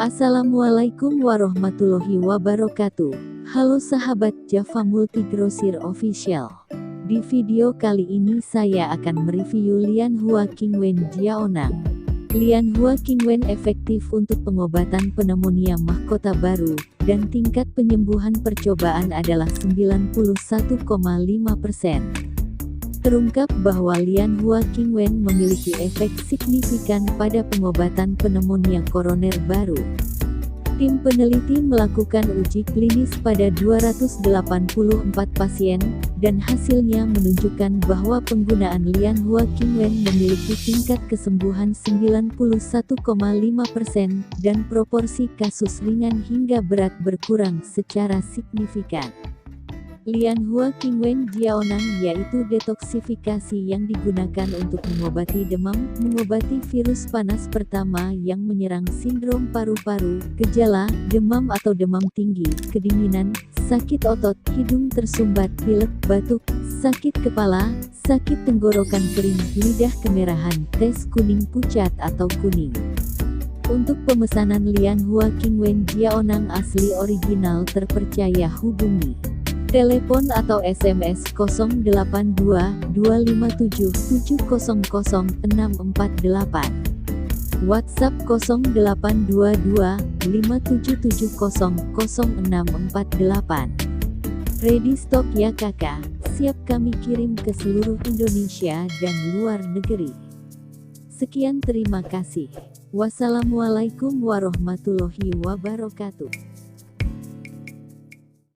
Assalamualaikum warahmatullahi wabarakatuh. Halo sahabat Java Multigrosir Official. Di video kali ini saya akan mereview Lianhua Qingwen Jiaonang. Lianhua Qingwen efektif untuk pengobatan pneumonia mahkota baru, dan tingkat penyembuhan percobaan adalah 91,5%. Terungkap bahwa Lianhua Qingwen memiliki efek signifikan pada pengobatan pneumonia koroner baru. Tim peneliti melakukan uji klinis pada 284 pasien, dan hasilnya menunjukkan bahwa penggunaan Lianhua Qingwen memiliki tingkat kesembuhan 91,5% dan proporsi kasus ringan hingga berat berkurang secara signifikan. Lianhua Qingwen Jiaonang yaitu detoksifikasi yang digunakan untuk mengobati demam, mengobati virus panas pertama yang menyerang sindrom paru-paru, gejala, demam atau demam tinggi, kedinginan, sakit otot, hidung tersumbat, pilek, batuk, sakit kepala, sakit tenggorokan kering, lidah kemerahan, tes kuning pucat atau kuning. Untuk pemesanan Lianhua Qingwen Jiaonang asli original terpercaya hubungi telepon atau SMS 082 257 700 648, WhatsApp 0822 5770 0648. Ready stock ya kakak, siap kami kirim ke seluruh Indonesia dan luar negeri. Sekian, terima kasih. Wassalamualaikum warahmatullahi wabarakatuh.